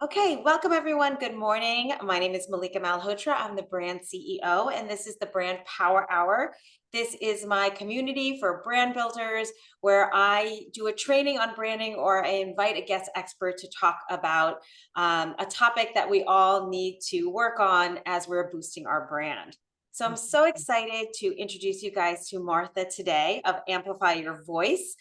Okay, welcome everyone. Good morning. My name is Malika Malhotra. I'm the brand CEO, and this is the Brand Power Hour. This is my community for brand builders where I do a training on branding or I invite a guest expert to talk about a topic that we all need to work on as we're boosting our brand. So I'm so excited to introduce you guys to Martha today of Amplify Your Voice.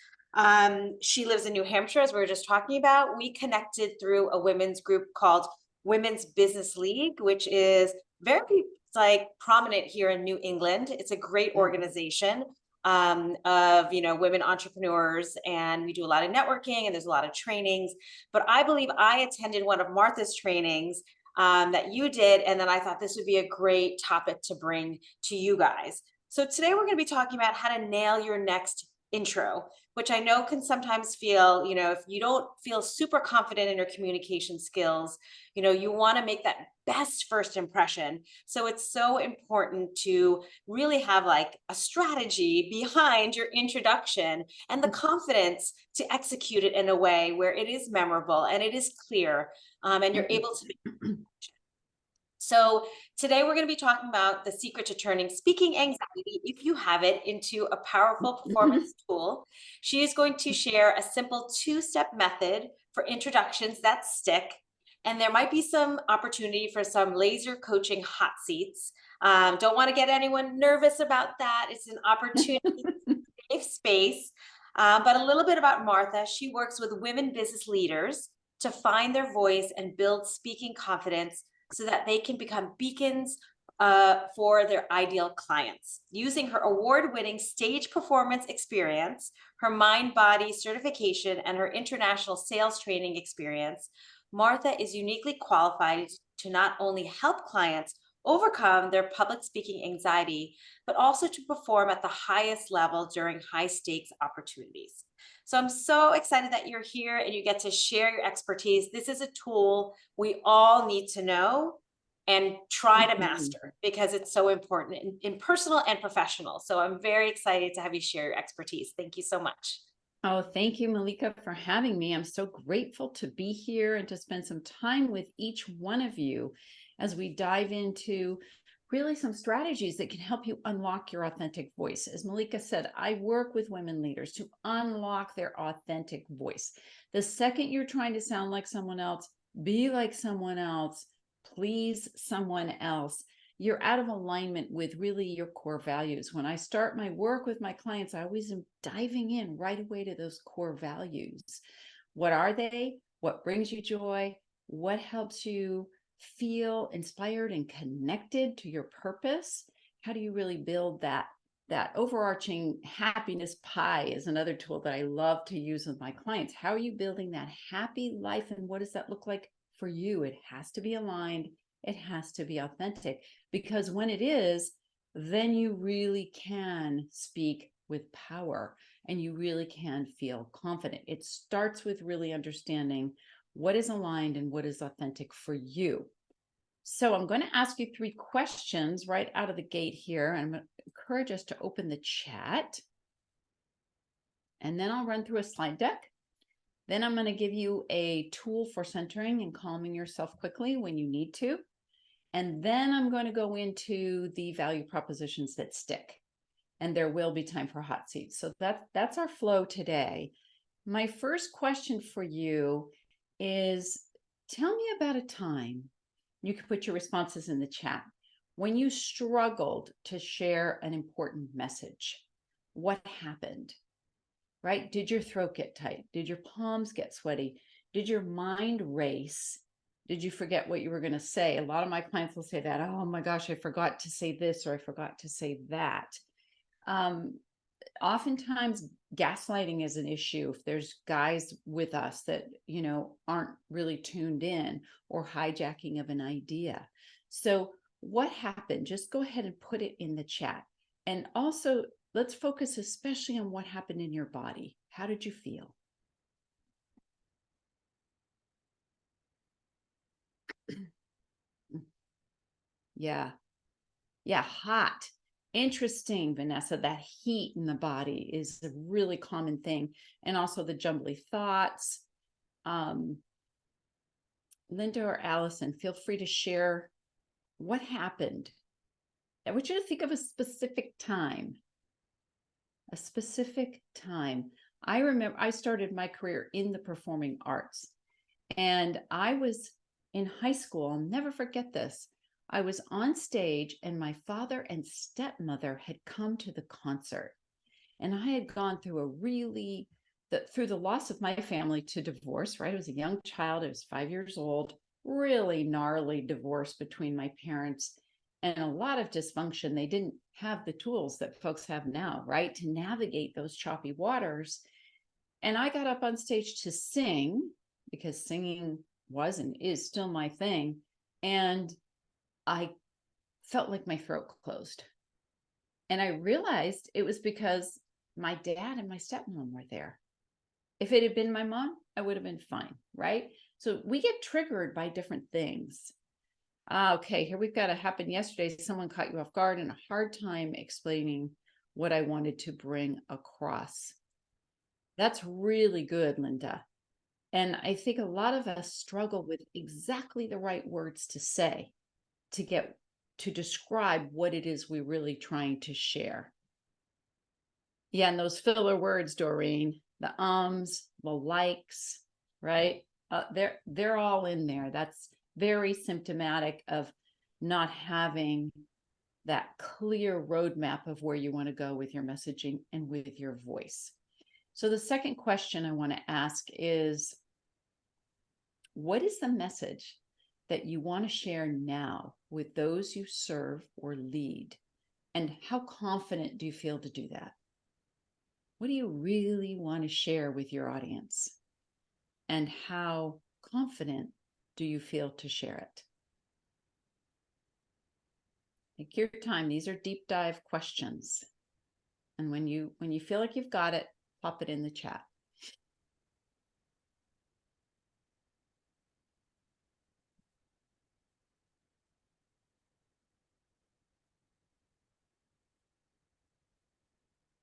She lives in New Hampshire, as we were just talking about. We connected through a women's group called Women's Business League, which is very like prominent here in New England. It's a great organization of women entrepreneurs, and we do a lot of networking and there's a lot of trainings. But I believe I attended one of Martha's trainings that you did, and then I thought this would be a great topic to bring to you guys. So today we're going to be talking about how to nail your next intro, which I know can sometimes feel, if you don't feel super confident in your communication skills, you want to make that best first impression. So it's so important to really have like a strategy behind your introduction and the confidence to execute it in a way where it is memorable and it is clear, and you're able to. So today we're going to be talking about the secret to turning speaking anxiety, if you have it, into a powerful performance tool. She is going to share a simple two-step method for introductions that stick. And there might be some opportunity for some laser coaching hot seats. Don't want to get anyone nervous about that. It's an opportunity, safe space. But a little bit about Martha. She works with women business leaders to find their voice and build speaking confidence so that they can become beacons for their ideal clients. Using her award-winning stage performance experience, her mind-body certification, and her international sales training experience, Martha is uniquely qualified to not only help clients overcome their public speaking anxiety, but also to perform at the highest level during high-stakes opportunities. So I'm so excited that you're here and you get to share your expertise. This is a tool we all need to know and try to master because it's so important in personal and professional. So I'm very excited to have you share your expertise. Thank you so much. Oh, thank you, Malika, for having me. I'm so grateful to be here and to spend some time with each one of you as we dive into really some strategies that can help you unlock your authentic voice. As Malika said, I work with women leaders to unlock their authentic voice. The second you're trying to sound like someone else, be like someone else, please someone else, you're out of alignment with really your core values. When I start my work with my clients, I always am diving in right away to those core values. What are they? What brings you joy? What helps you feel inspired and connected to your purpose? How do you really build that overarching happiness pie is another tool that I love to use with my clients. How are you building that happy life, and what does that look like for you? It has to be aligned. It has to be authentic, because when it is, then you really can speak with power and you really can feel confident. It starts with really understanding what is aligned and what is authentic for you. So I'm going to ask you 3 questions right out of the gate here. And I'm going to encourage us to open the chat. And then I'll run through a slide deck. Then I'm going to give you a tool for centering and calming yourself quickly when you need to. And then I'm going to go into the value propositions that stick. And there will be time for hot seats. So that's our flow today. My first question for you is, tell me about a time, you can put your responses in the chat, when you struggled to share an important message. What happened? Right? Did your throat get tight? Did your palms get sweaty? Did your mind race? Did you forget what you were going to say? A lot of my clients will say that, oh my gosh, I forgot to say this, or I forgot to say that. Oftentimes gaslighting is an issue if there's guys with us that, aren't really tuned in, or hijacking of an idea. So what happened? Just go ahead and put it in the chat. And also, let's focus especially on what happened in your body. How did you feel? Yeah, hot. Interesting, Vanessa. That heat in the body is a really common thing. And also the jumbly thoughts. Linda or Allison, feel free to share what happened. I want you to think of a specific time. A specific time. I remember I started my career in the performing arts, and I was in high school. I'll never forget this. I was on stage, and my father and stepmother had come to the concert, and I had gone through through the loss of my family to divorce, right? I was a young child. I was 5 years old, really gnarly divorce between my parents and a lot of dysfunction. They didn't have the tools that folks have now, right? To navigate those choppy waters. And I got up on stage to sing because singing was and is still my thing. And I felt like my throat closed. And I realized it was because my dad and my stepmom were there. If it had been my mom, I would have been fine, right? So we get triggered by different things. Okay, here we've got a happen yesterday. Someone caught you off guard and a hard time explaining what I wanted to bring across. That's really good, Linda. And I think a lot of us struggle with exactly the right words to say to describe what it is we're really trying to share. Yeah, and those filler words, Doreen, the the likes, right? They're all in there. That's very symptomatic of not having that clear roadmap of where you want to go with your messaging and with your voice. So the second question I want to ask is, what is the message that you want to share now with those you serve or lead? And how confident do you feel to do that? What do you really want to share with your audience? And how confident do you feel to share it? Take your time. These are deep dive questions. And when you feel like you've got it, pop it in the chat.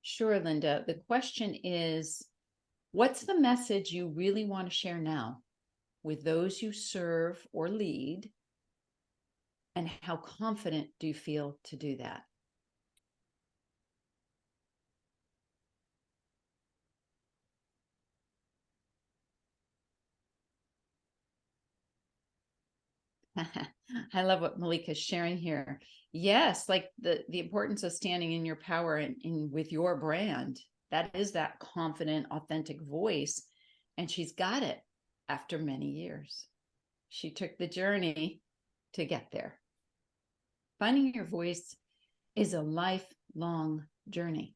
Sure, Linda. The question is, what's the message you really want to share now with those you serve or lead? And how confident do you feel to do that? I love what Malika's sharing here. Yes, like the importance of standing in your power and with your brand. That is that confident, authentic voice. And she's got it after many years. She took the journey to get there. Finding your voice is a lifelong journey.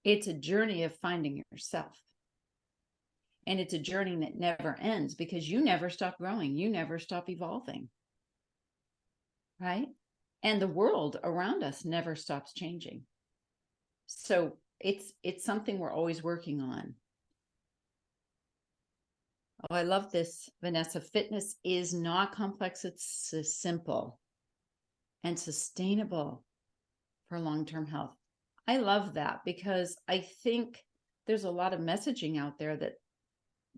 It's a journey of finding yourself. And it's a journey that never ends because you never stop growing. You never stop evolving. Right? And the world around us never stops changing. So it's something we're always working on. Oh, I love this, Vanessa. Fitness is not complex. It's simple and sustainable for long-term health. I love that because I think there's a lot of messaging out there that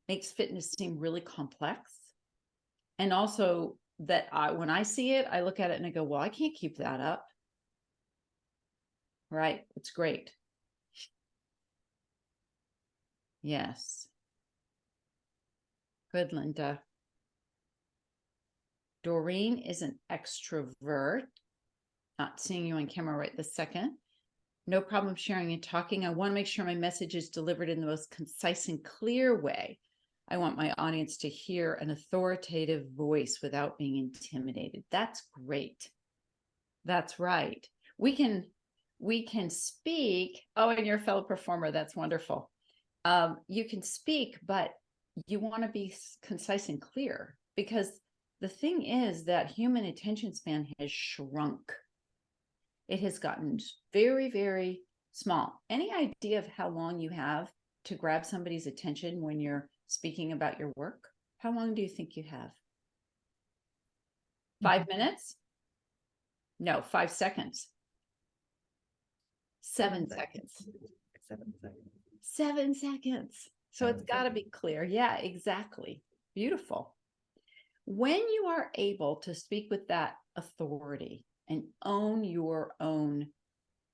makes fitness seem really complex. And also that when I see it, I look at it and I go, well, I can't keep that up. Right? It's great. Yes. Good, Linda. Doreen is an extrovert. Not seeing you on camera right this second. No problem sharing and talking. I want to make sure my message is delivered in the most concise and clear way. I want my audience to hear an authoritative voice without being intimidated. That's great. That's right. We can speak. Oh, and you're a fellow performer. That's wonderful. You can speak, but you want to be concise and clear, because the thing is that human attention span has shrunk. It has gotten very, very small. Any idea of how long you have to grab somebody's attention when you're speaking about your work? How long do you think you have? 5 minutes? No, 5 seconds. 7 seconds. 7 seconds. 7 seconds. So it's got to be clear. Yeah, exactly. Beautiful. When you are able to speak with that authority and own your own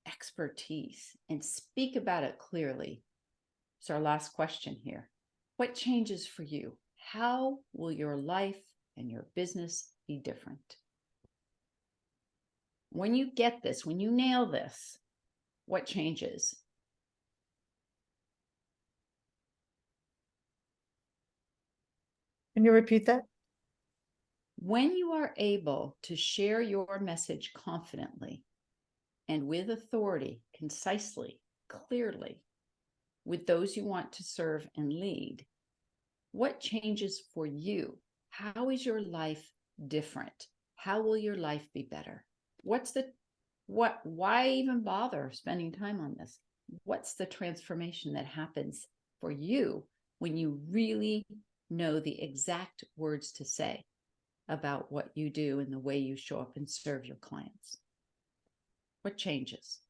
expertise and speak about it clearly, it's our last question here. What changes for you? How will your life and your business be different? When you get this, when you nail this, what changes? Can you repeat that? When you are able to share your message confidently and with authority, concisely, clearly, with those you want to serve and lead, what changes for you? How is your life different? How will your life be better? Why even bother spending time on this? What's the transformation that happens for you when you really know the exact words to say about what you do and the way you show up and serve your clients? What changes?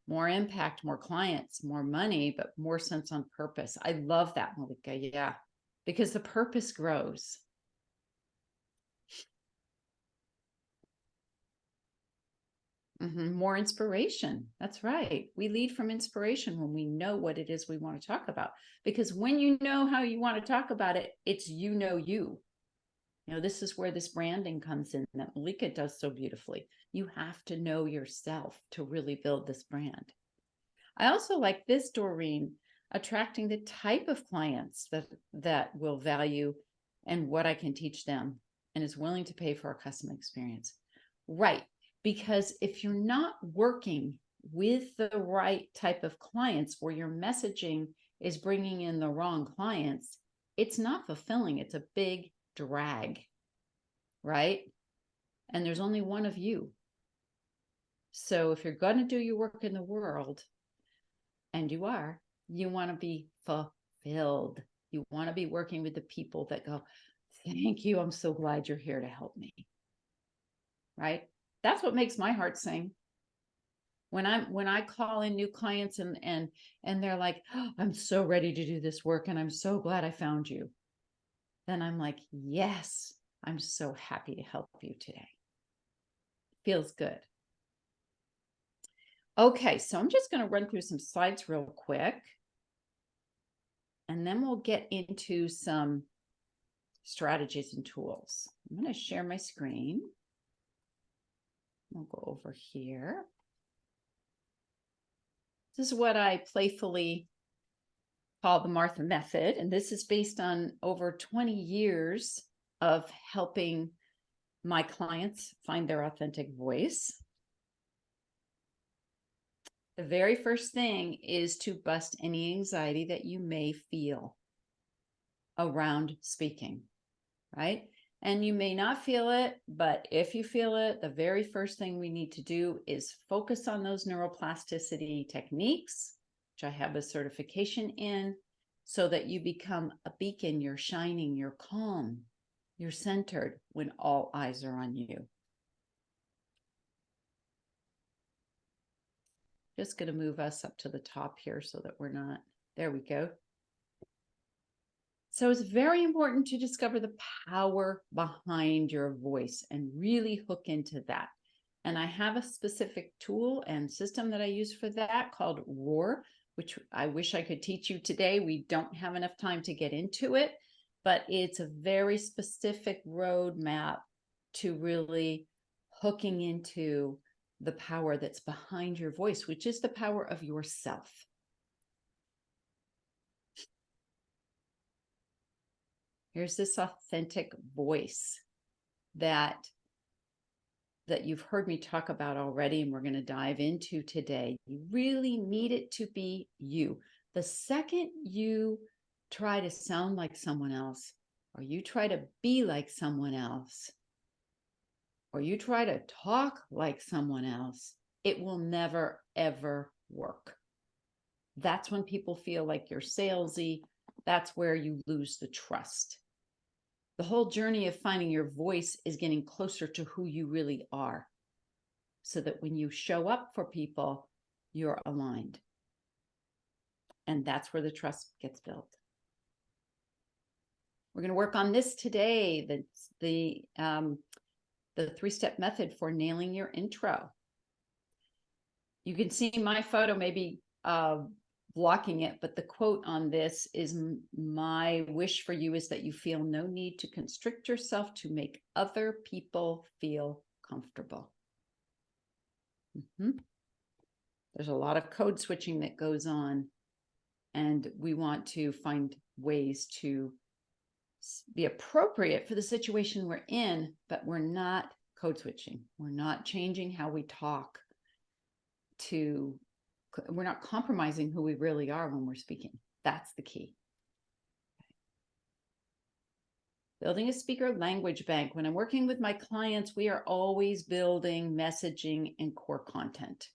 More impact, more clients, more money, but more sense on purpose. I love that, Malika. Yeah, because the purpose grows. More inspiration. That's right. We lead from inspiration when we know what it is we want to talk about. Because when you know how you want to talk about it, it's you know you. You know, this is where this branding comes in that Malika does so beautifully. You have to know yourself to really build this brand. I also like this, Doreen, attracting the type of clients that will value and what I can teach them and is willing to pay for a custom experience. Right. Because if you're not working with the right type of clients or your messaging is bringing in the wrong clients, it's not fulfilling. It's a big drag, right? And there's only one of you. So if you're going to do your work in the world, and you want to be fulfilled. You want to be working with the people that go, thank you. I'm so glad you're here to help me. Right? That's what makes my heart sing. When I call in new clients and they're like, oh, I'm so ready to do this work and I'm so glad I found you. Then I'm like, yes, I'm so happy to help you today. Feels good. Okay, so I'm just going to run through some slides real quick. And then we'll get into some strategies and tools. I'm going to share my screen. We'll go over here. This is what I playfully call the Martha Method. And this is based on over 20 years of helping my clients find their authentic voice. The very first thing is to bust any anxiety that you may feel around speaking, right? And you may not feel it, but if you feel it, the very first thing we need to do is focus on those neuroplasticity techniques, which I have a certification in, so that you become a beacon, you're shining, you're calm, you're centered when all eyes are on you. Just going to move us up to the top here so that we're not, there we go. So it's very important to discover the power behind your voice and really hook into that. And I have a specific tool and system that I use for that called Roar, which I wish I could teach you today. We don't have enough time to get into it, but it's a very specific roadmap to really hooking into the power that's behind your voice, which is the power of yourself. Here's this authentic voice that you've heard me talk about already, and we're going to dive into today. You really need it to be you. The second you try to sound like someone else, or you try to be like someone else, or you try to talk like someone else, it will never, ever work. That's when people feel like you're salesy. That's where you lose the trust. The whole journey of finding your voice is getting closer to who you really are, so that when you show up for people, you're aligned. And that's where the trust gets built. We're going to work on this today. That's the 3-step method for nailing your intro. You can see my photo maybe blocking it, but the quote on this is, my wish for you is that you feel no need to constrict yourself to make other people feel comfortable. There's a lot of code switching that goes on, and we want to find ways to be appropriate for the situation we're in, but we're not code switching. We're not changing how we talk we're not compromising who we really are when we're speaking. That's the key. Building a speaker language bank. When I'm working with my clients, we are always building messaging and core content,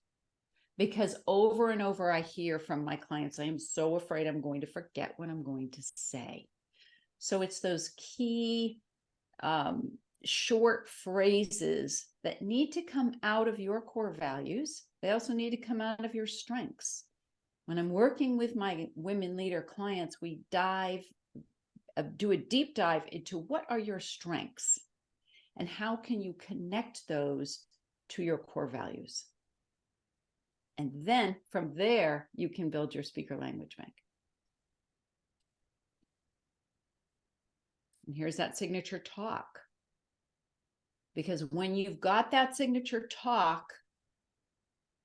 because over and over I hear from my clients, I am so afraid I'm going to forget what I'm going to say. So it's those key short phrases that need to come out of your core values. They also need to come out of your strengths. When I'm working with my women leader clients, we do a deep dive into what are your strengths and how can you connect those to your core values. And then from there, you can build your speaker language bank. And here's that signature talk. Because when you've got that signature talk,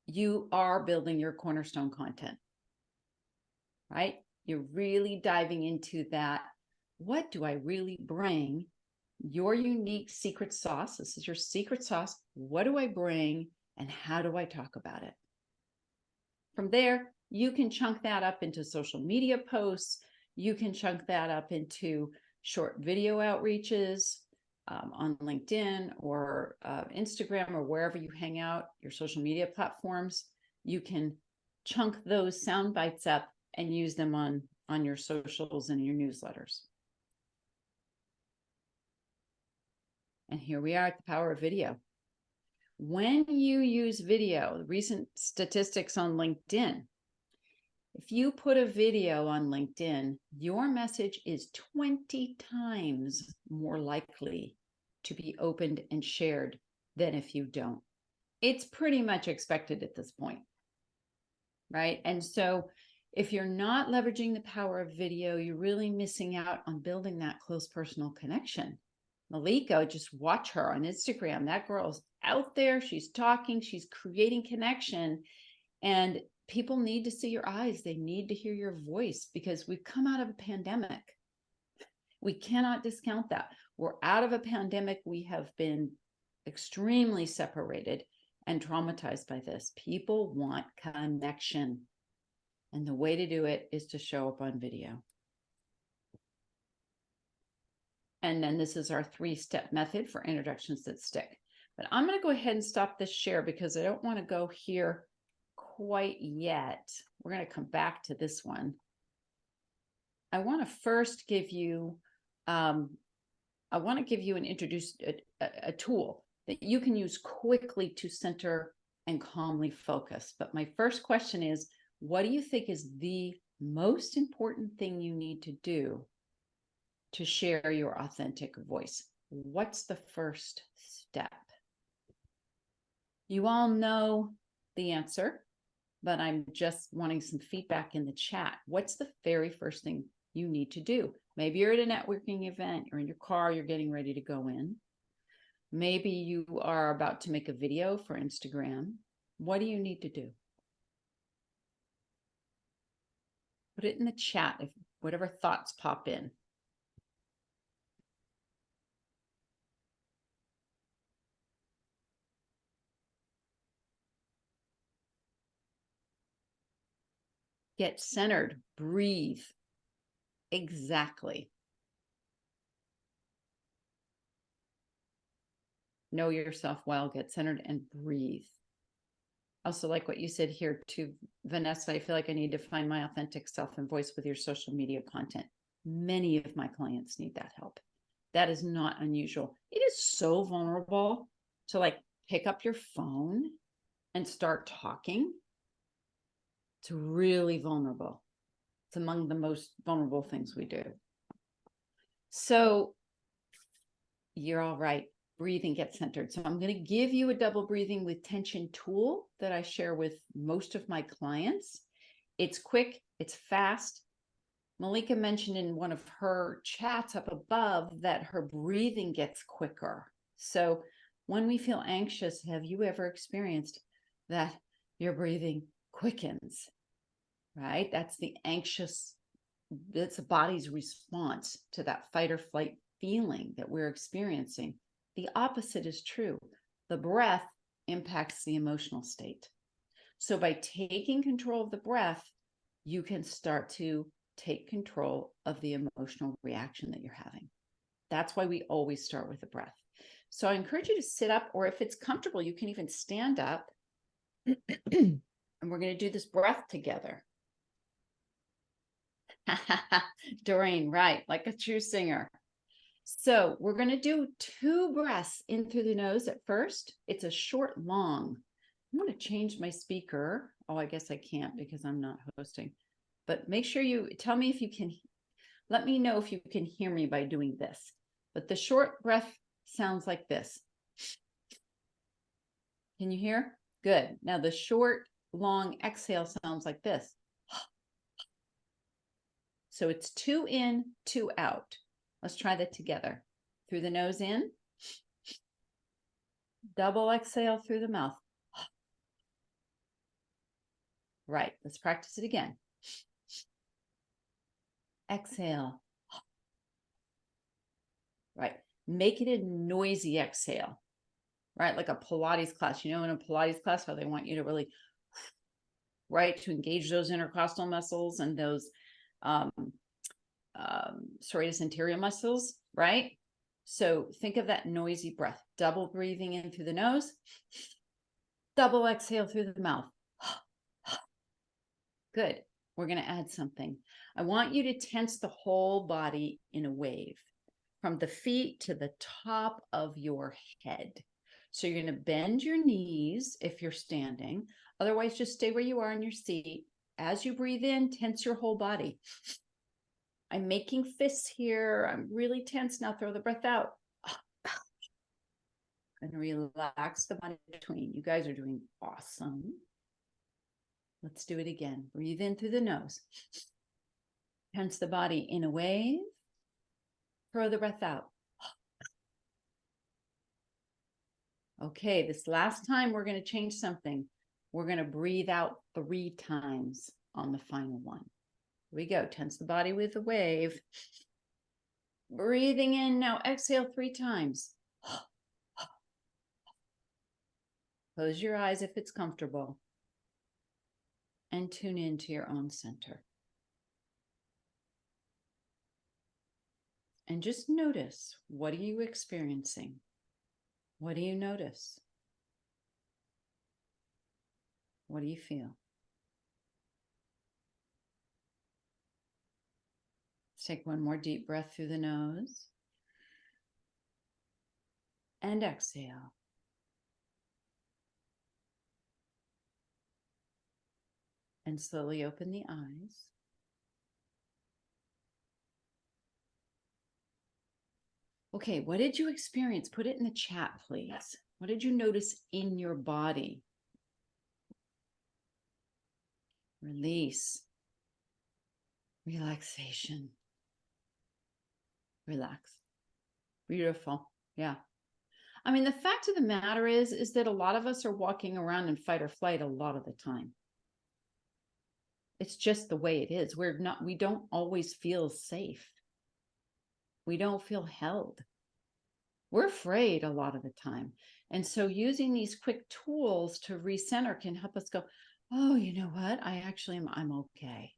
you are building your cornerstone content, right? You're really diving into that. What do I really bring? Your unique secret sauce. This is your secret sauce. What do I bring? And how do I talk about it? From there, you can chunk that up into social media posts. You can chunk that up into short video outreaches on LinkedIn or Instagram or wherever you hang out, your social media platforms. You can chunk those sound bites up and use them on your socials and your newsletters. And here we are at the power of video. When you use video, recent statistics on LinkedIn, if you put a video on LinkedIn, your message is 20 times more likely to be opened and shared than if you don't. It's pretty much expected at this point, right? And so if you're not leveraging the power of video, you're really missing out on building that close personal connection. Malika, just watch her on Instagram. That girl's out there. She's talking. She's creating connection. And people need to see your eyes. They need to hear your voice, because we've come out of a pandemic. We cannot discount that. We're out of a pandemic. We have been extremely separated and traumatized by this. People want connection. And the way to do it is to show up on video. And then this is our 3-step method for introductions that stick. But I'm going to go ahead and stop this share because I don't want to go here quite yet. We're going to come back to this one. I want to first give you, a tool that you can use quickly to center and calmly focus. But my first question is, what do you think is the most important thing you need to do to share your authentic voice? What's the first step? You all know the answer, but I'm just wanting some feedback in the chat. What's the very first thing you need to do? Maybe you're at a networking event, you're in your car, you're getting ready to go in. Maybe you are about to make a video for Instagram. What do you need to do? Put it in the chat if whatever thoughts pop in. Get centered, breathe. Exactly. Know yourself well, get centered and breathe. Also, like what you said here to Vanessa, I feel like I need to find my authentic self and voice with your social media content. Many of my clients need that help. That is not unusual. It is so vulnerable to like pick up your phone and start talking. It's really vulnerable. It's among the most vulnerable things we do. So you're all right. Breathing gets centered. So I'm going to give you a double breathing with tension tool that I share with most of my clients. It's quick, it's fast. Malika mentioned in one of her chats up above that her breathing gets quicker. So when we feel anxious, have you ever experienced that your breathing quickens, right? That's the anxious, that's the body's response to that fight or flight feeling that we're experiencing. The opposite is true. The breath impacts the emotional state. So by taking control of the breath, you can start to take control of the emotional reaction that you're having. That's why we always start with the breath. So I encourage you to sit up, or if it's comfortable, you can even stand up. And we're going to do this breath together. Doreen, right, like a true singer. So we're going to do 2 breaths in through the nose at first. It's a short, long. I'm going to change my speaker. Oh, I guess I can't because I'm not hosting. But make sure you tell me if you can, let me know if you can hear me by doing this. But the short breath sounds like this. Can you hear? Good. Now the short, long exhale sounds like this. So it's 2 in, 2 out. Let's try that together. Through the nose in, double exhale through the mouth. Right, let's practice it again. Exhale. Right, make it a noisy exhale. Right, like a Pilates class. You know, in a Pilates class, how they want you to really, right, to engage those intercostal muscles and those serratus anterior muscles, right? So think of that noisy breath, double breathing in through the nose, double exhale through the mouth. Good. We're going to add something. I want you to tense the whole body in a wave from the feet to the top of your head. So you're going to bend your knees if you're standing. Otherwise, just stay where you are in your seat. As you breathe in, tense your whole body. I'm making fists here. I'm really tense. Now throw the breath out. And relax the body between. You guys are doing awesome. Let's do it again. Breathe in through the nose. Tense the body in a wave. Throw the breath out. Okay, this last time we're going to change something. We're going to breathe out 3 times on the final one. Here we go. Tense the body with the wave. Breathing in. Now exhale 3 times. Close your eyes if it's comfortable. And tune into your own center. And just notice, what are you experiencing? What do you notice? What do you feel? Let's take one more deep breath through the nose. And exhale. And slowly open the eyes. Okay, what did you experience? Put it in the chat, please. What did you notice in your body? Release. Relaxation. Relax. Beautiful. Yeah. I mean, the fact of the matter is that a lot of us are walking around in fight or flight a lot of the time. It's just the way it is. We don't always feel safe. We don't feel held. We're afraid a lot of the time. And so using these quick tools to recenter can help us go, oh, you know what? I'm okay.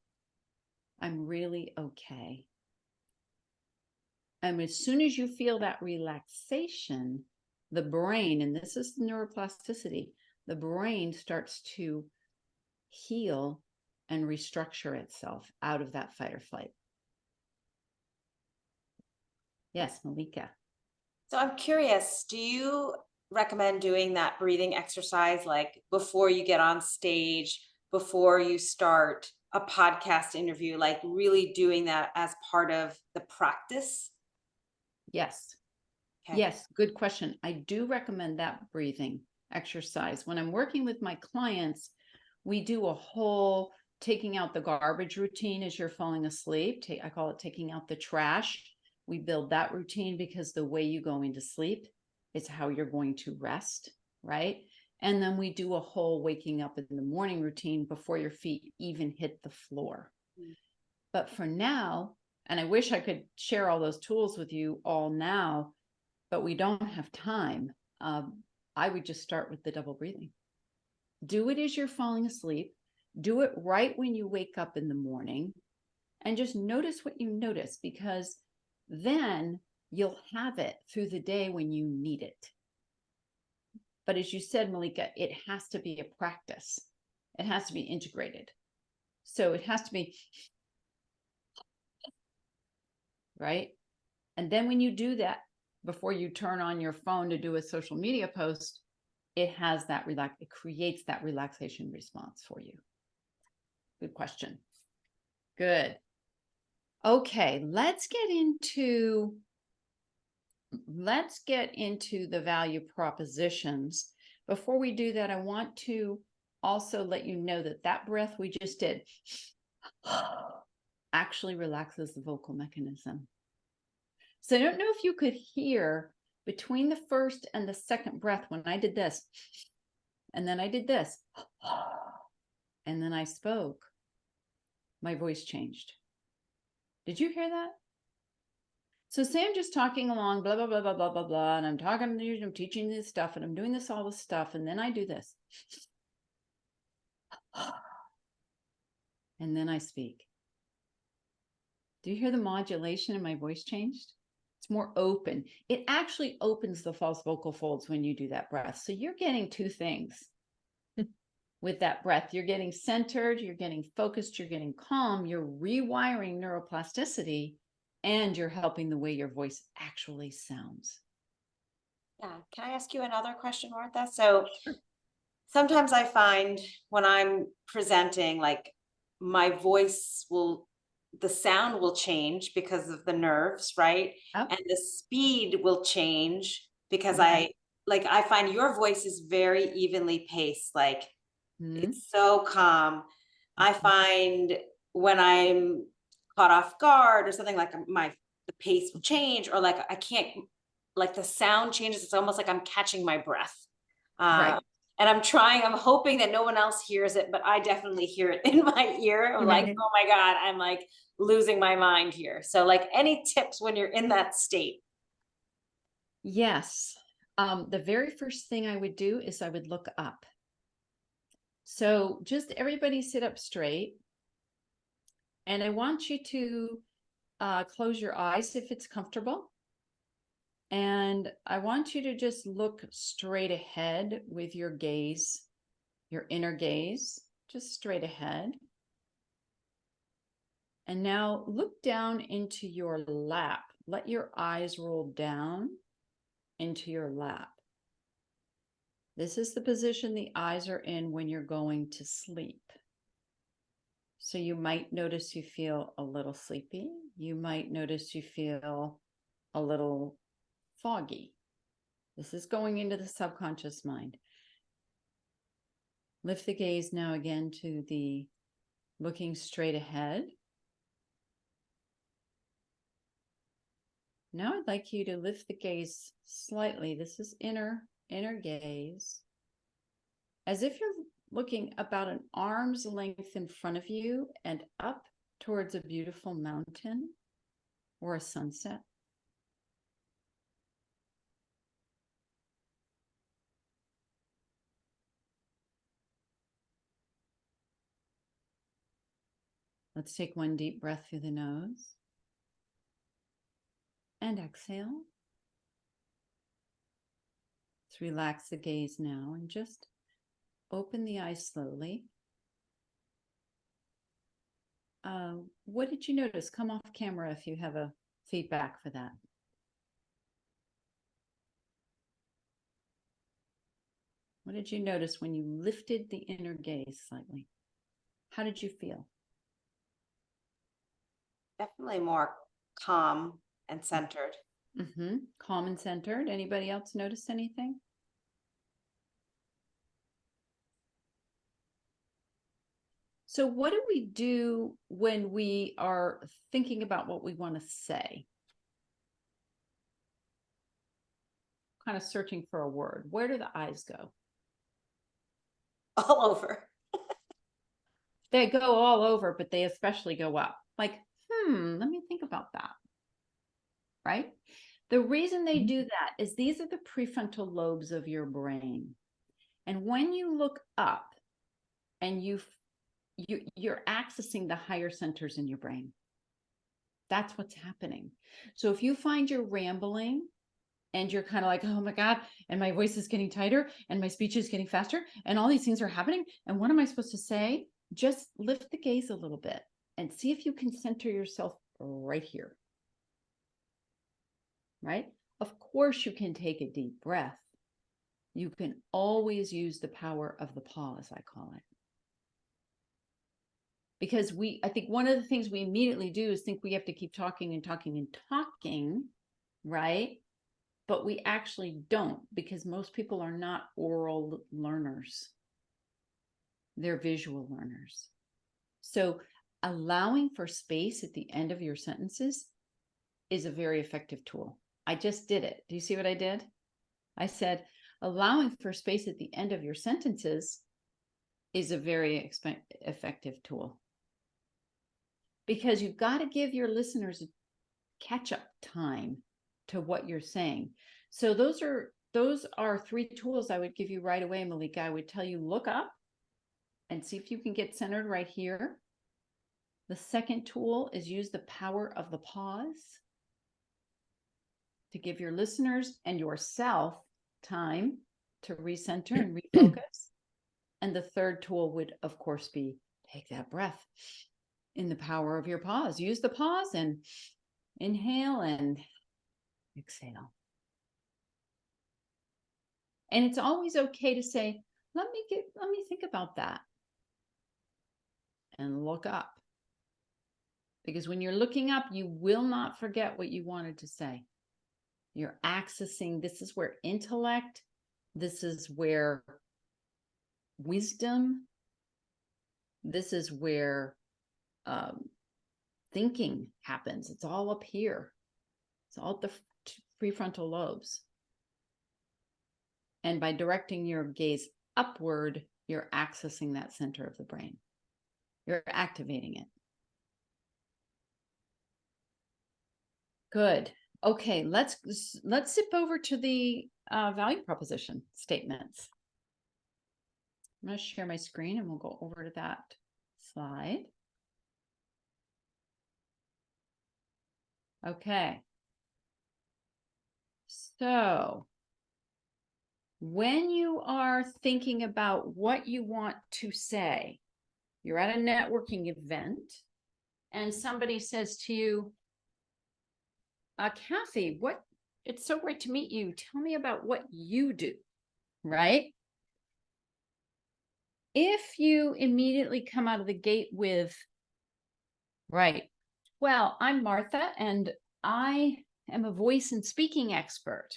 I'm really okay. And as soon as you feel that relaxation, the brain, and this is neuroplasticity, the brain starts to heal and restructure itself out of that fight or flight. Yes, Malika. So I'm curious, do you recommend doing that breathing exercise like before you get on stage, before you start a podcast interview, like really doing that as part of the practice? Yes. Okay. Yes, good question. I do recommend that breathing exercise. When I'm working with my clients, we do a whole taking out the garbage routine as you're falling asleep. I call it taking out the trash. We build that routine because the way you go into sleep is how you're going to rest, right? And then we do a whole waking up in the morning routine before your feet even hit the floor. Mm. But for now, and I wish I could share all those tools with you all now, but we don't have time. I would just start with the double breathing. Do it as you're falling asleep. Do it right when you wake up in the morning, and just notice what you notice, because then you'll have it through the day when you need it. But as you said, Malika, it has to be a practice. It has to be integrated. So it has to be, right? And then when you do that, before you turn on your phone to do a social media post, it creates that relaxation response for you. Good question. Good. Okay, let's get into the value propositions. Before we do that, I want to also let you know that breath we just did actually relaxes the vocal mechanism. So I don't know if you could hear between the first and the second breath when I did this, and then I did this, and then I spoke, my voice changed. Did you hear that? So say I'm just talking along, blah, blah, blah, blah, blah, blah, blah, and I'm teaching this stuff, and I'm doing all this stuff, and then I do this. And then I speak. Do you hear the modulation in my voice changed? It's more open. It actually opens the false vocal folds when you do that breath. So you're getting two things with that breath. You're getting centered, you're getting focused, you're getting calm, you're rewiring neuroplasticity, and you're helping the way your voice actually sounds. Yeah. Can I ask you another question, Martha? So sometimes I find when I'm presenting, like my voice the sound will change because of the nerves, right? Oh, And the speed will change because okay. I find your voice is very evenly paced. Like Mm-hmm. it's so calm. I find when I'm caught off guard or something, like the pace will change, or like I can't, like the sound changes. It's almost like I'm catching my breath. Right. Uh, and I'm hoping that no one else hears it, but I definitely hear it in my ear. I'm like, oh my God, I'm like losing my mind here. So like any tips when you're in that state? Yes. The very first thing I would do is I would look up. So just everybody sit up straight. And I want you to close your eyes if it's comfortable. And I want you to just look straight ahead with your gaze, your inner gaze, just straight ahead. And now look down into your lap. Let your eyes roll down into your lap. This is the position the eyes are in when you're going to sleep. So you might notice you feel a little sleepy. You might notice you feel a little foggy. This is going into the subconscious mind. Lift the gaze now again to the looking straight ahead. Now I'd like you to lift the gaze slightly. This is inner gaze. As if you're looking about an arm's length in front of you and up towards a beautiful mountain or a sunset. Let's take one deep breath through the nose and exhale. Let's relax the gaze now and just open the eyes slowly. What did you notice? Come off camera if you have a feedback for that. What did you notice when you lifted the inner gaze slightly? How did you feel? Definitely more calm and centered. Calm and centered. Anybody else notice anything? So what do we do when we are thinking about what we want to say? Kind of searching for a word. Where do the eyes go? All over. They go all over, but they especially go up. Like, let me think about that. Right? The reason they do that is these are the prefrontal lobes of your brain. And when you look up and you're accessing the higher centers in your brain. That's what's happening. So if you find you're rambling and you're kind of like, oh my God, and my voice is getting tighter and my speech is getting faster and all these things are happening, and what am I supposed to say? Just lift the gaze a little bit and see if you can center yourself right here. Right? Of course, you can take a deep breath. You can always use the power of the pause, I call it. Because I think one of the things we immediately do is think we have to keep talking and talking and talking, right? But we actually don't, because most people are not oral learners. They're visual learners. So allowing for space at the end of your sentences is a very effective tool. I just did it. Do you see what I did? I said, allowing for space at the end of your sentences is a very effective tool. Because you've got to give your listeners catch-up time to what you're saying. So those are 3 tools I would give you right away, Malika. I would tell you, look up and see if you can get centered right here. The second tool is use the power of the pause to give your listeners and yourself time to recenter and refocus. And the third tool would, of course, be take that breath in the power of your pause. Use the pause and inhale and exhale. And it's always okay to say, let me think about that. And look up. Because when you're looking up, you will not forget what you wanted to say. You're accessing, this is where intellect, this is where wisdom, this is where thinking happens. It's all up here. It's all at the prefrontal lobes. And by directing your gaze upward, you're accessing that center of the brain. You're activating it. Good. Okay, let's zip over to the value proposition statements. I'm going to share my screen and we'll go over to that slide. Okay. So when you are thinking about what you want to say, you're at a networking event and somebody says to you, Kathy, it's so great to meet you. Tell me about what you do, right? If you immediately come out of the gate with, right, well, I'm Martha and I am a voice and speaking expert.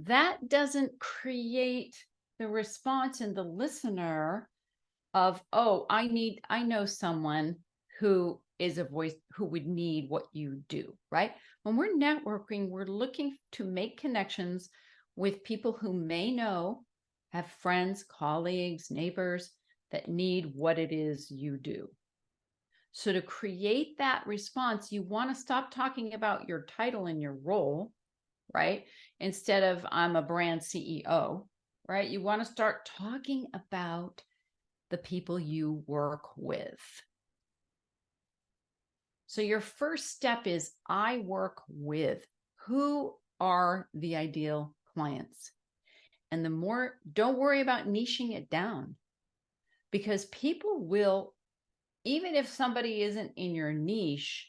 That doesn't create the response in the listener of, oh, I know someone who is a voice who would need what you do, right? When we're networking, we're looking to make connections with people who may know, have friends, colleagues, neighbors that need what it is you do. So to create that response, you want to stop talking about your title and your role, right? Instead of I'm a brand CEO, right? You want to start talking about the people you work with. So your first step is I work with. Who are the ideal clients? And don't worry about niching it down, because people will, even if somebody isn't in your niche,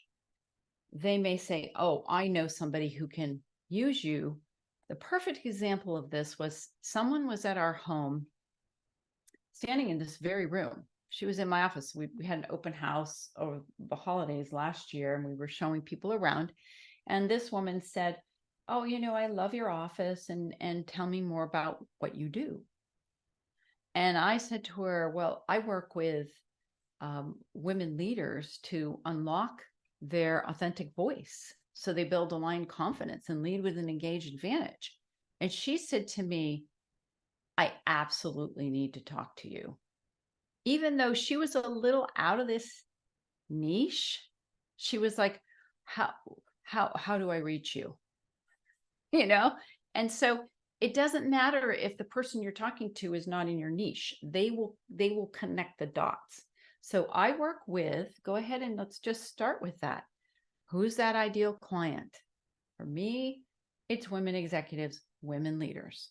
they may say, oh, I know somebody who can use you. The perfect example of this was someone was at our home standing in this very room. she was in my office. We had an open house over the holidays last year, and we were showing people around. And this woman said, "Oh, I love your office, and tell me more about what you do." And I said to her, "Well, I work with women leaders to unlock their authentic voice so they build aligned confidence and lead with an engaged advantage." And she said to me, "I absolutely need to talk to you." Even though she was a little out of this niche, she was like, how do I reach you? You know? And so it doesn't matter if the person you're talking to is not in your niche. They will connect the dots. So I work with, go ahead and let's just start with that. Who's that ideal client? For me, it's women executives, women leaders.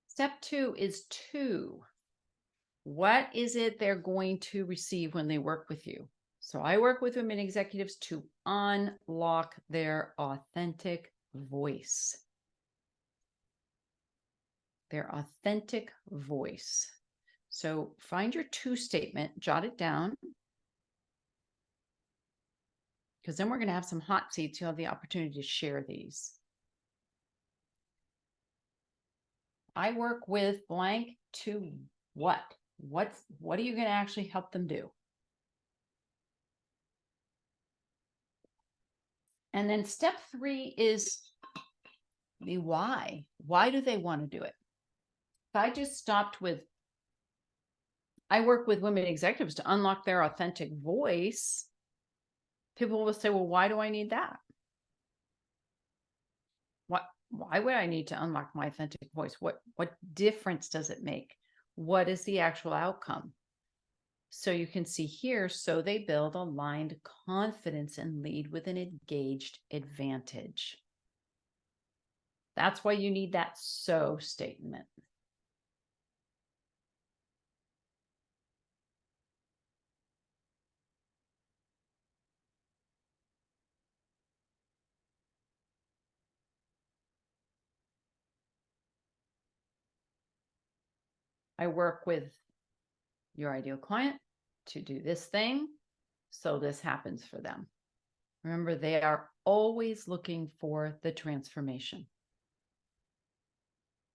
Step 2 is to. What is it they're going to receive when they work with you? So I work with women executives to unlock their authentic voice. Their authentic voice. So find your to statement, jot it down, because then we're going to have some hot seats. You'll have the opportunity to share these. I work with blank to what? What are you going to actually help them do? And then step 3 is the why. Why do they want to do it? If I just stopped with, I work with women executives to unlock their authentic voice, people will say, well, why do I need that? Why would I need to unlock my authentic voice? What difference does it make? What is the actual outcome? So you can see here, so they build aligned confidence and lead with an engaged advantage. That's why you need that so statement. I work with your ideal client to do this thing, so this happens for them. Remember, they are always looking for the transformation.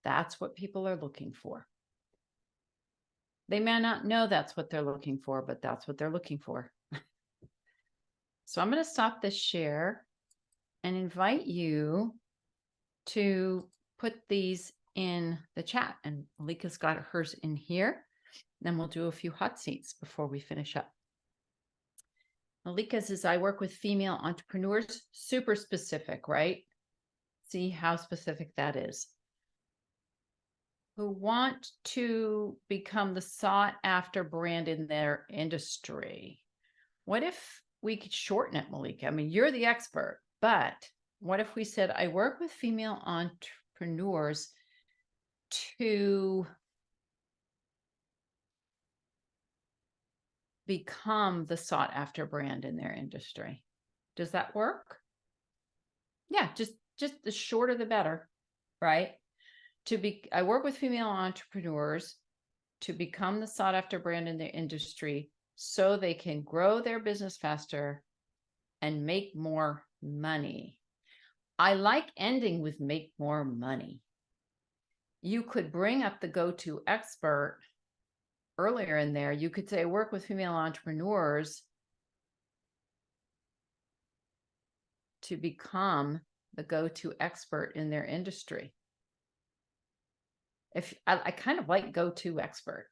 That's what people are looking for. They may not know that's what they're looking for, but that's what they're looking for. So I'm going to stop this share and invite you to put these in the chat. And Malika's got hers in here. Then we'll do a few hot seats before we finish up. Malika's is I work with female entrepreneurs, super specific, right? See how specific that is. Who want to become the sought after brand in their industry. What if we could shorten it, Malika? I mean, you're the expert, but what if we said, I work with female entrepreneurs to become the sought after brand in their industry? Does that work? Yeah, just the shorter the better, right? I work with female entrepreneurs to become the sought after brand in their industry so they can grow their business faster and make more money. I like ending with make more money. You could bring up the go-to expert earlier in there. You could say, I work with female entrepreneurs to become the go-to expert in their industry. If I kind of like go-to expert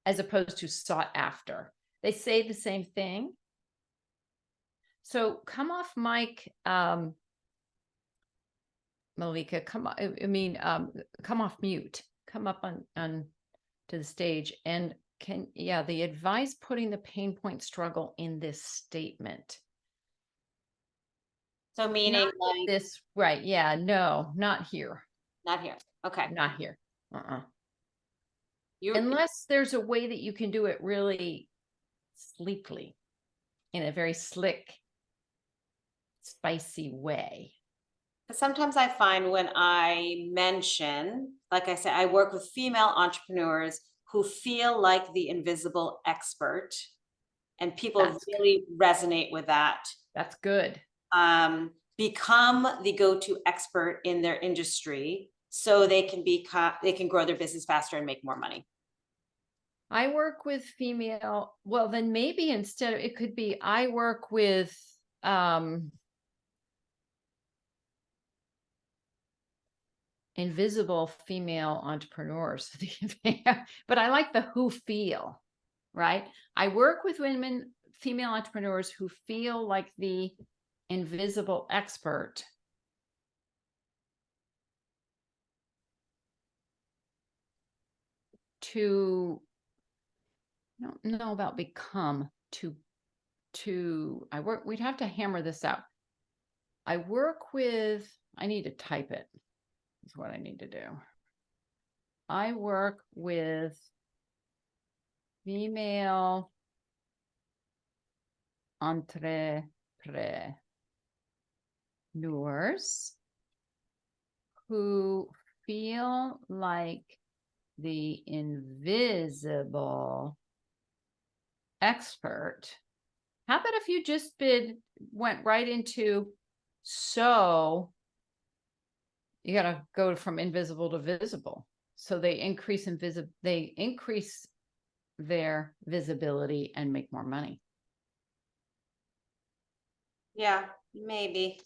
as opposed to sought after. They say the same thing. So come off mic, Malika, come off mute, come up on to the stage and they advise putting the pain point struggle in this statement. So meaning Not like this, right? Yeah, no, not here. not here. Okay. Not here. Unless there's a way that you can do it really sleekly, in a very slick, spicy way. Sometimes I find when I mention, like I said, I work with female entrepreneurs who feel like the invisible expert, and people That's really resonate with that. that's good. Become the go-to expert in their industry so they can grow their business faster and make more money. I work with female, well, then maybe instead of, it could be I work with invisible female entrepreneurs. But I like the who feel, right? I work with women, female entrepreneurs who feel like the invisible expert to, I don't know about become, I work, we'd have to hammer this out. I work with, I need to type it, is what I need to do. I work with female entrepreneurs who feel like the invisible expert. How about if you just went right into, so you got to go from invisible to visible. So they increase their visibility and make more money. Yeah, maybe.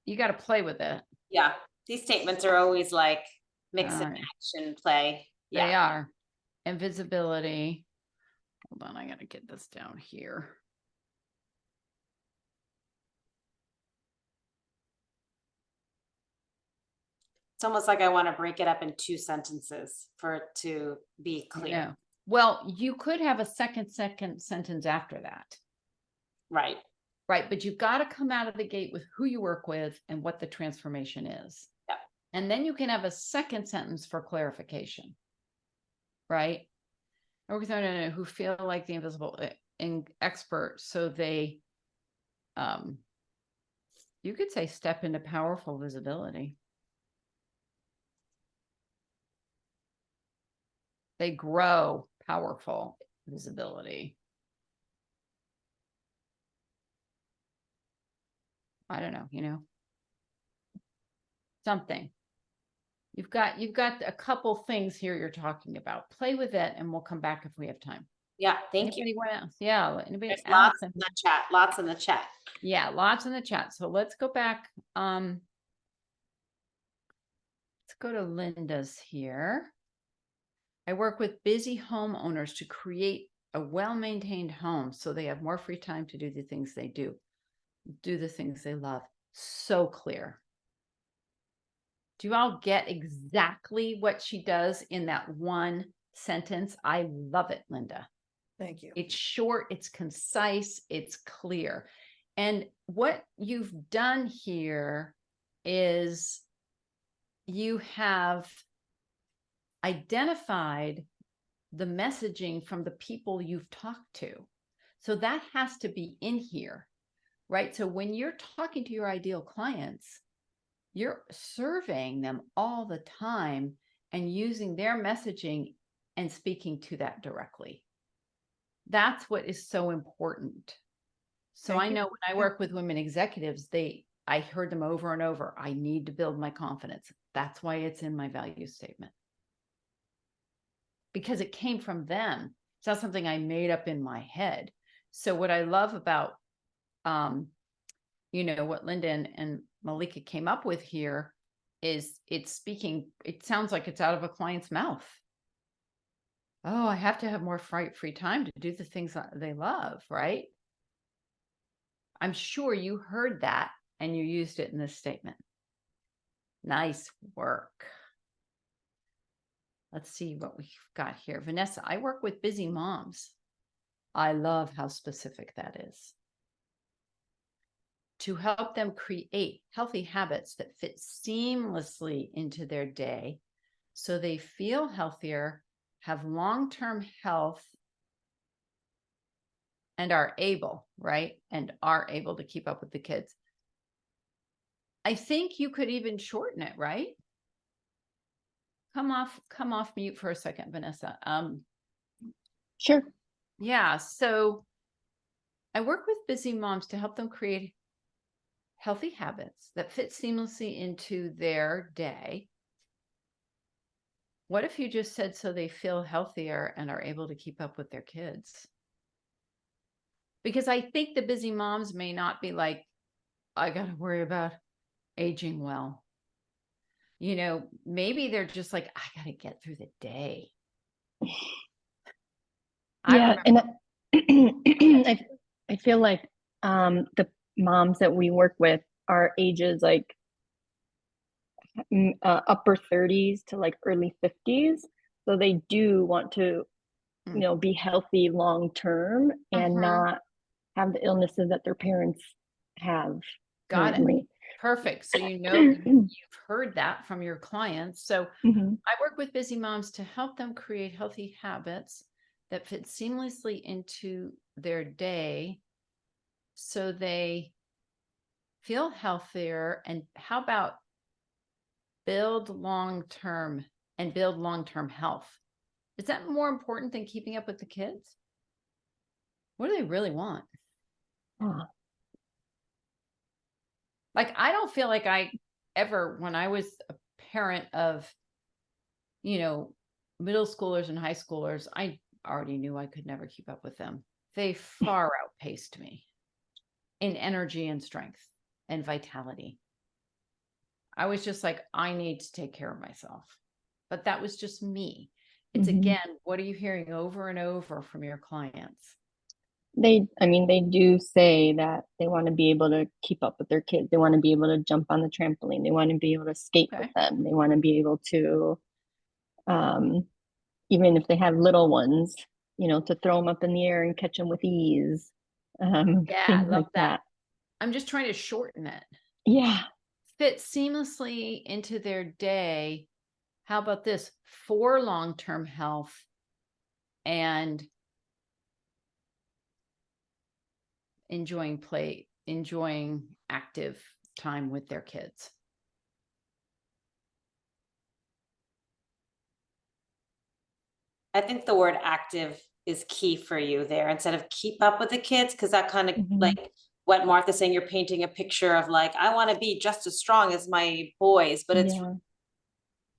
You got to play with it. Yeah, these statements are always like mix and All right. match and play. They Yeah. are. Invisibility. Hold on, I got to get this down here. It's almost like I want to break it up in 2 sentences for it to be clear. Yeah. Well, you could have a second sentence after that. Right. Right. But you've got to come out of the gate with who you work with and what the transformation is. Yep. And then you can have a second sentence for clarification. Right. Or who feel like the invisible expert. So they, you could say step into powerful visibility. They grow powerful visibility. I don't know, something. You've got a couple things here you're talking about. Play with it and we'll come back if we have time. Yeah, thank Anybody you. else? Yeah, anybody There's else? lots in the chat. Lots in the chat. Yeah, lots in the chat. So let's go back. Let's go to Linda's here. I work with busy homeowners to create a well-maintained home so they have more free time to do the things they do the things they love. So clear. Do you all get exactly what she does in that one sentence? I love it, Linda. Thank you. It's short, it's concise, it's clear. And what you've done here is you have identified the messaging from the people you've talked to. So that has to be in here, right? So when you're talking to your ideal clients, you're surveying them all the time and using their messaging and speaking to that directly. That's what is so important. So I know when I work with women executives, I heard them over and over, I need to build my confidence. That's why it's in my value statement. Because it came from them. It's not something I made up in my head. So what I love about, what Linda and Malika came up with here is it sounds like it's out of a client's mouth. Oh, I have to have more free time to do the things that they love, right? I'm sure you heard that and you used it in this statement. Nice work. Let's see what we've got here. Vanessa, I work with busy moms. I love how specific that is. To help them create healthy habits that fit seamlessly into their day so they feel healthier, have long-term health and are able, right? And are able to keep up with the kids. I think you could even shorten it, right? Come off mute for a second, Vanessa. Sure. Yeah, so I work with busy moms to help them create healthy habits that fit seamlessly into their day. What if you just said so they feel healthier and are able to keep up with their kids? Because I think the busy moms may not be like, I got to worry about aging well. Maybe they're just like, I got to get through the day. Yeah, and I feel like the moms that we work with are ages like upper 30s to like early 50s. So they do want to, be healthy long term and not have the illnesses that their parents have. Got currently. it. Perfect. So you've heard that from your clients. So I work with busy moms to help them create healthy habits that fit seamlessly into their day so they feel healthier. And how about build long-term health? Is that more important than keeping up with the kids? What do they really want? Like, I don't feel like I ever, when I was a parent of, middle schoolers and high schoolers, I already knew I could never keep up with them. They far outpaced me in energy and strength and vitality. I was just like, I need to take care of myself. But that was just me. It's again, what are you hearing over and over from your clients? They do say that they want to be able to keep up with their kids. They want to be able to jump on the trampoline. They want to be able to skate with them. They want to be able to, even if they have little ones, to throw them up in the air and catch them with ease. Yeah, I love like that. I'm just trying to shorten it. Yeah. Fit seamlessly into their day. How about this? For long-term health and enjoying active time with their kids. I think the word active is key for you there instead of keep up with the kids, because that kind of like what Martha's saying, you're painting a picture of like, I want to be just as strong as my boys, but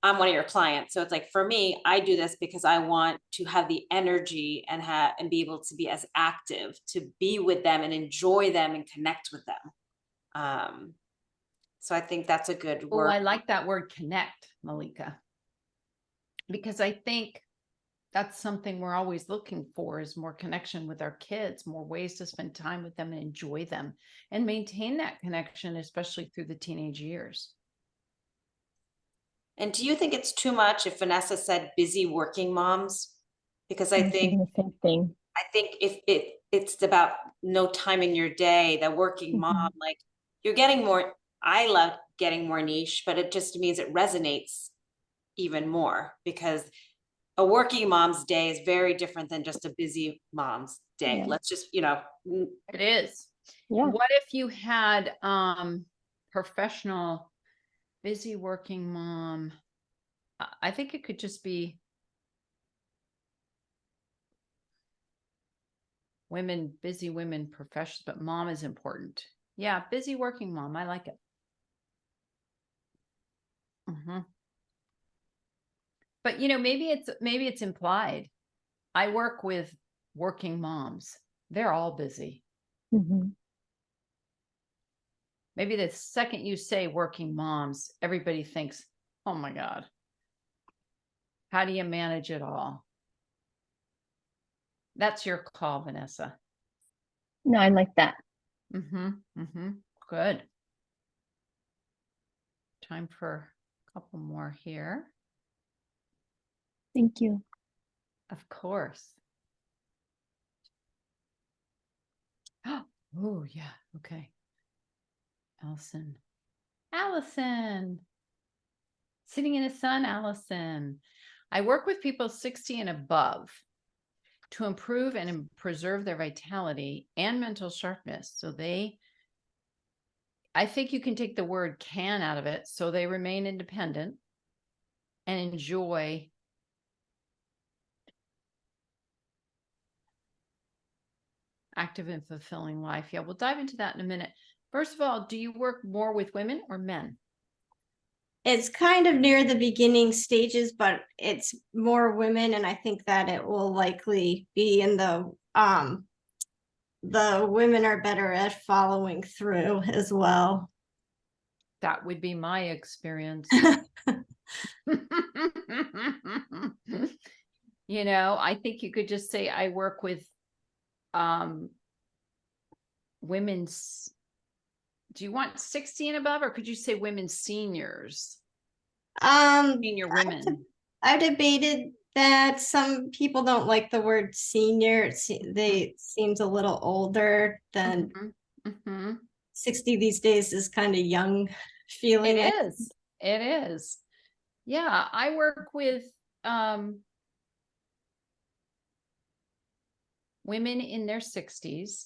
I'm one of your clients. So it's like, for me, I do this because I want to have the energy and be able to be as active, to be with them and enjoy them and connect with them. So I think that's a good word. Oh, I like that word connect, Malika, because I think that's something we're always looking for, is more connection with our kids, more ways to spend time with them and enjoy them and maintain that connection, especially through the teenage years. And do you think it's too much if Vanessa said busy working moms? Because I think the same thing. I think if it's about no time in your day, that working mom, like you're getting more, I love getting more niche, but it just means it resonates even more, because a working mom's day is very different than just a busy mom's day. Let's just, It is. Yeah. What if you had professional busy working mom? I think it could just be busy women professionals, but mom is important. Yeah, busy working mom. I like it. But maybe it's implied. I work with working moms. They're all busy. Maybe the second you say working moms, everybody thinks, oh my God, how do you manage it all? That's your call, Vanessa. No, I like that. Good. Time for a couple more here. Thank you. Of course. Oh, yeah. Okay. Allison. Sitting in the sun, Allison. I work with people 60 and above to improve and preserve their vitality and mental sharpness. So I think you can take the word can out of it. So they remain independent and enjoy active and fulfilling life. Yeah, we'll dive into that in a minute. First of all, do you work more with women or men? It's kind of near the beginning stages, but it's more women, and I think that it will likely be in the women are better at following through as well. That would be my experience. You know, I think you could just say I work with women's. Do you want 60 and above, or could you say women seniors? Senior women. I've debated that. Some people don't like the word senior. They seems a little older than 60 these days is kind of young feeling. It is. It is. Yeah, I work with women in their 60s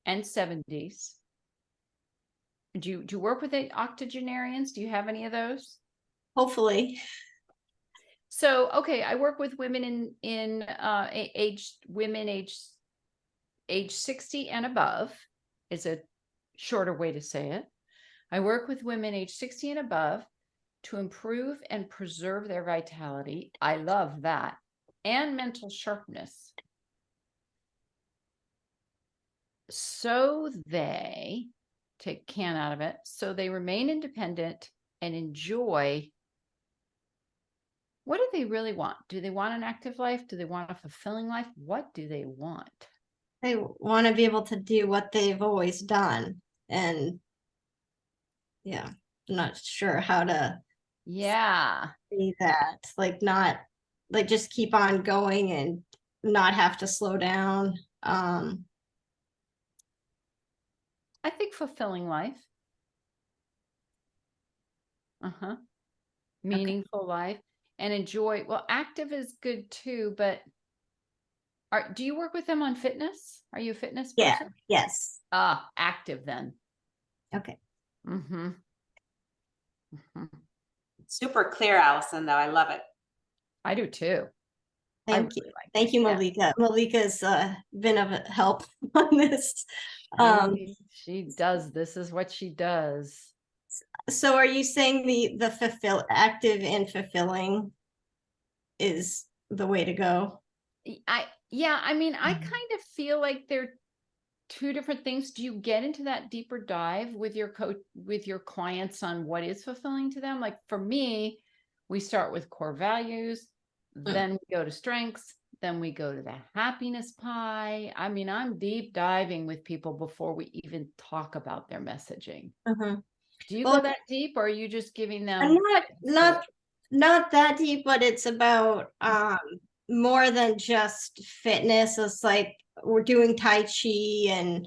and 70s. Do you work with octogenarians? Do you have any of those? Hopefully. So, okay, I work with women in age 60 and above is a shorter way to say it. I work with women age 60 and above to improve and preserve their vitality. I love that. And mental sharpness. So they take can out of it. So they remain independent and enjoy. What do they really want? Do they want an active life? Do they want a fulfilling life? What do they want? They want to be able to do what they've always done. And yeah, I'm not sure how to see that. Like not like just keep on going and not have to slow down. I think fulfilling life. Meaningful life and enjoy. Well, active is good too, but do you work with them on fitness? Are you a fitness person? Yes. Active then. Okay. Super clear, Allison, though. I love it. I do too. Thank you. Thank you, Malika. Yeah. Malika's been of help on this. She does. This is what she does. So are you saying the active and fulfilling is the way to go? I mean, I kind of feel like they're two different things. Do you get into that deeper dive with your clients on what is fulfilling to them? Like for me, we start with core values, then we go to strengths, then we go to the happiness pie. I mean, I'm deep diving with people before we even talk about their messaging. Do you go that deep, or are you just giving them? Not that deep, but it's about more than just fitness. It's like we're doing Tai Chi and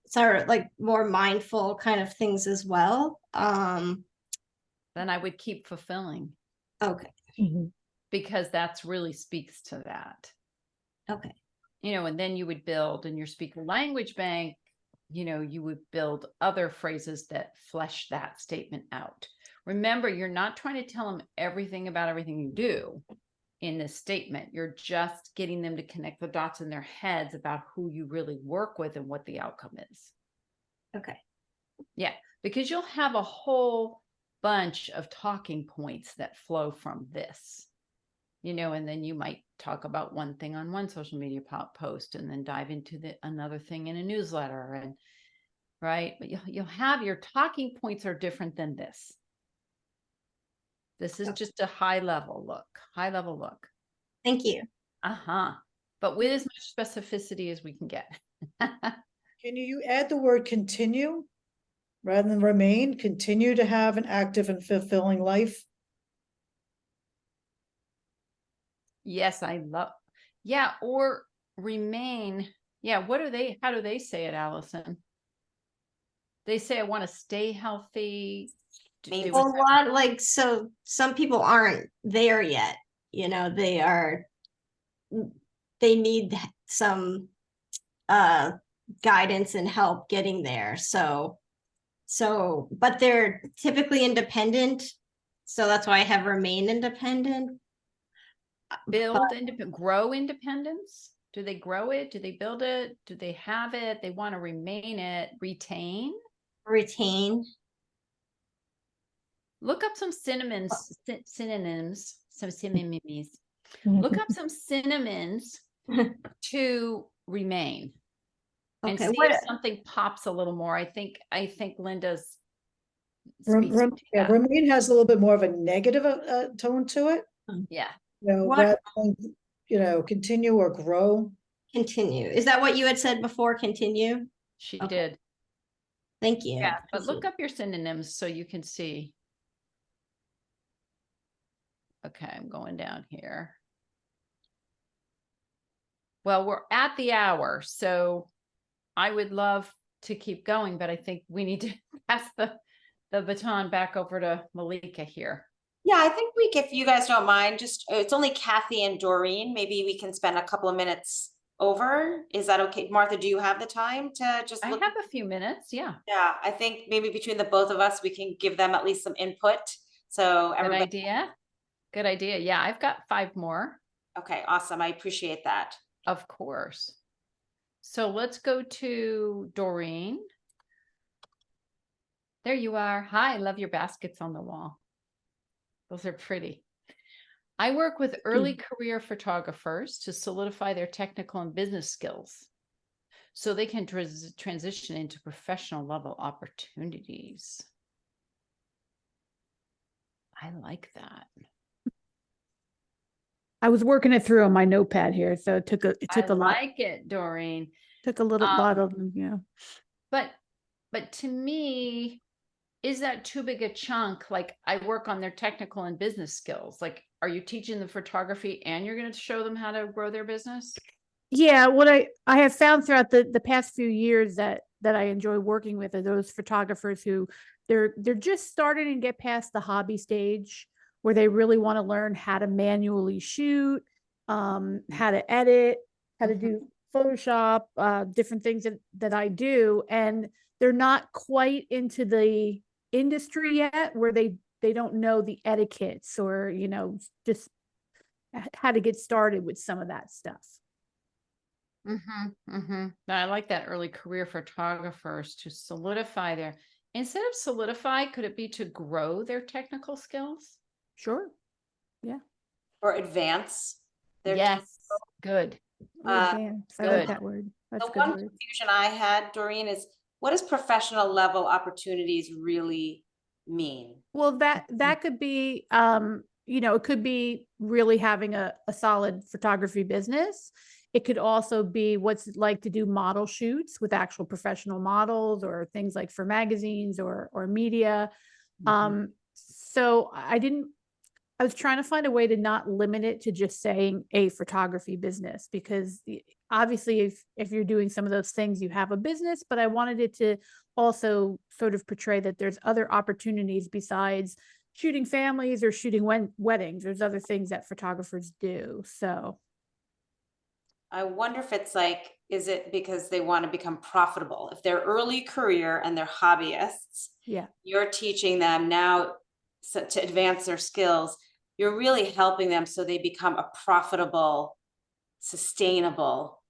sort of like more mindful kind of things as well. Then I would keep fulfilling. Okay. Because that's really speaks to that. Okay. You know, and then you would build in your speaker language bank, you know, you would build other phrases that flesh that statement out. Remember, you're not trying to tell them everything about everything you do in this statement. You're just getting them to connect the dots in their heads about who you really work with and what the outcome is. Okay. Yeah, because you'll have a whole bunch of talking points that flow from this, you know, and then you might talk about one thing on one social media post and then dive into another thing in a newsletter, and right. But you'll have your talking points are different than this. This is just a high level look. Thank you. But with as much specificity as we can get. Can you add the word continue rather than remain? Continue to have an active and fulfilling life. Yes, I love. Yeah, or remain. Yeah, how do they say it, Allison? They say, I want to stay healthy. Maybe. Well, a lot, like, so some people aren't there yet, you know, they need some guidance and help getting there. But they're typically independent. So that's why I have remain independent. Build independent, grow independence. Do they grow it? Do they build it? Do they have it? They want to remain it, retain. Look up some synonyms, some synonyms. Look up some synonyms to remain. And Okay, see if something pops a little more. I think Linda's speaks to that. Remain has a little bit more of a negative tone to it. Yeah. You know, rather than, you know, continue or grow. Continue. Is that what you had said before? Continue? She did. Thank you. Yeah, but look up your synonyms so you can see. Okay, I'm going down here. Well, we're at the hour, so I would love to keep going, but I think we need to pass the baton back over to Malika here. Yeah, I think if you guys don't mind, just, it's only Kathy and Doreen. Maybe we can spend a couple of minutes over. Is that okay? Martha, do you have the time to just look? I have a few minutes, yeah. Yeah, I think maybe between the both of us, we can give them at least some input. So everybody. Good idea. Good idea. Yeah, I've got 5 more. Okay, awesome. I appreciate that. Of course. So let's go to Doreen. There you are. Hi, I love your baskets on the wall. Those are pretty. I work with early career photographers to solidify their technical and business skills so they can transition into professional level opportunities. I like that. I was working it through on my notepad here, so it took a lot. Like it, Doreen. Took a lot of, But to me, is that too big a chunk? Like, I work on their technical and business skills. Like, are you teaching them photography and you're going to show them how to grow their business? Yeah, what I have found throughout the past few years that I enjoy working with are those photographers who they're just starting to get past the hobby stage, where they really want to learn how to manually shoot, how to edit, how to do Photoshop, different things that I do. And they're not quite into the industry yet, where they don't know the etiquettes or, you know, just how to get started with some of that stuff. I like that early career photographers to solidify instead of solidify, could it be to grow their technical skills? Sure. Yeah. Or advance. Yes. Good. Advance. I like that word. That's the a good one word. confusion I had, Doreen, is what does professional level opportunities really mean? Well, that could be, you know, it could be really having a solid photography business. It could also be what's it like to do model shoots with actual professional models or things like for magazines or media. So I was trying to find a way to not limit it to just saying a photography business, because obviously if you're doing some of those things, you have a business, but I wanted it to also sort of portray that there's other opportunities besides shooting families or shooting weddings. There's other things that photographers do. So I wonder if it's like, is it because they want to become profitable? If they're early career and they're hobbyists, yeah, you're teaching them now to advance their skills. You're really helping them so they become a profitable, sustainable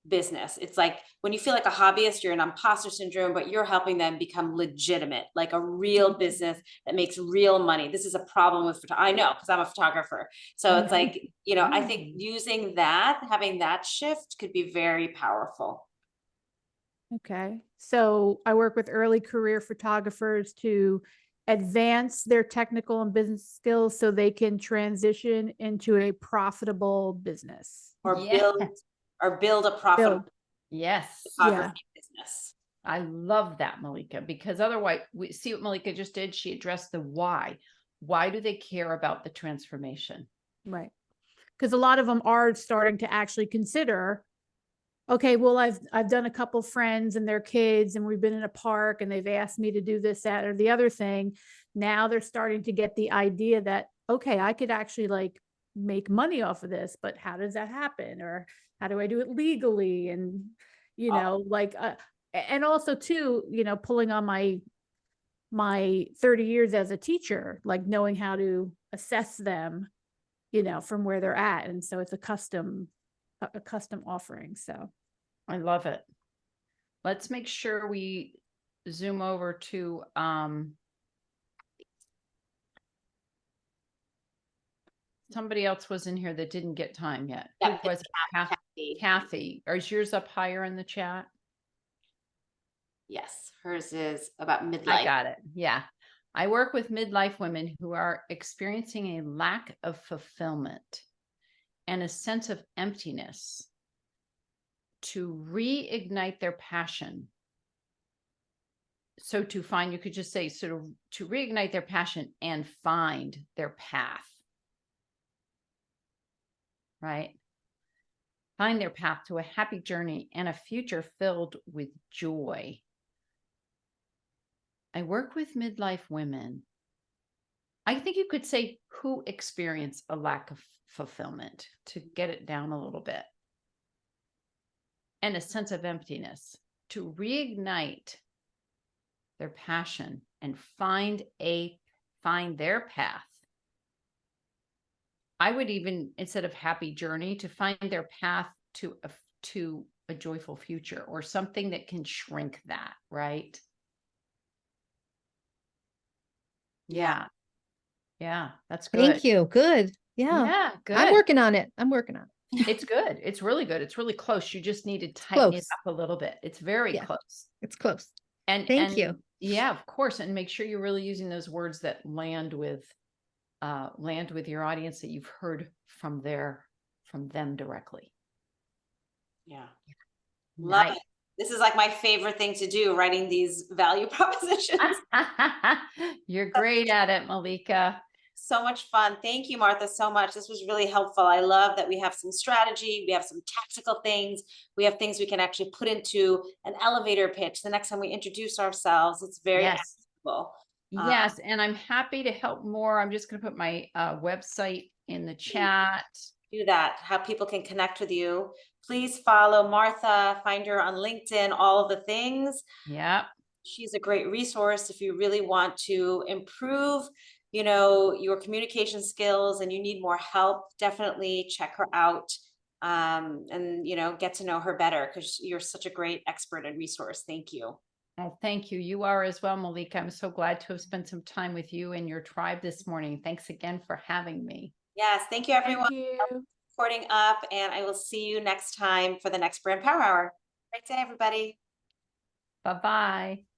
business. It's like when you feel like a hobbyist, you're an imposter syndrome, but you're helping them become legitimate, like a real business that makes real money. This is a problem with I know, because I'm a photographer. So it's like, you know, I think using that, having that shift could be very powerful. okay. So I work with early career photographers to advance their technical and business skills so they can transition into a profitable business. Or build a profitable photography business. I love that, Malika, because otherwise we see what Malika just did. She addressed the why. Why do they care about the transformation? Right. Because a lot of them are starting to actually consider okay, well, I've done a couple friends and their kids, and we've been in a park and they've asked me to do this, that, or the other thing. Now they're starting to get the idea that, okay, I could actually like make money off of this, but how does that happen? Or how do I do it legally? And, you know, like, and also too, you know, pulling on my 30 years as a teacher, like knowing how to assess them, you know, from where they're at. And so it's a custom offering. So I love it. Let's make sure we zoom over to somebody else was in here that didn't get time yet. Yep, Who was it? Kathy. Kathy. Is yours up higher in the chat? Yes, hers is about midlife. I got it. Yeah. I work with midlife women who are experiencing a lack of fulfillment and a sense of emptiness to reignite their passion. So to find, you could just say, sort of to reignite their passion and find their path. Right? Find their path to a happy journey and a future filled with joy. I work with midlife women. I think you could say who experience a lack of fulfillment to get it down a little bit. And a sense of emptiness to reignite their passion and find their path. I would even, instead of happy journey, to find their path to a joyful future or something that can shrink that, right? Yeah. Yeah, that's good. Thank you. Good. Yeah. Yeah, good. I'm working on it. It's good. It's really good. It's really close. You just need to tighten it up a little bit. It's very close. It's close. And thank you. Yeah, of course. And make sure you're really using those words that land with your audience, that you've heard from them directly. Yeah. Love it. This is like my favorite thing to do, writing these value propositions. You're great at it, Malika. So much fun. Thank you, Martha, so much. This was really helpful. I love that we have some strategy. We have some tactical things. We have things we can actually put into an elevator pitch the next time we introduce ourselves. It's very accessible. Yes, and I'm happy to help more. I'm just going to put my website in the chat. Do that, how people can connect with you. Please follow Martha, find her on LinkedIn, all of the things. Yeah. She's a great resource if you really want to improve, you know, your communication skills and you need more help. Definitely check her out and, you know, get to know her better, because you're such a great expert and resource. Thank you. Oh, thank you. You are as well, Malika. I'm so glad to have spent some time with you and your tribe this morning. Thanks again for having me. Yes, thank you, everyone. thank you. Recording up, and I will see you next time for the next Brand Power Hour. Great day, everybody. Bye-bye.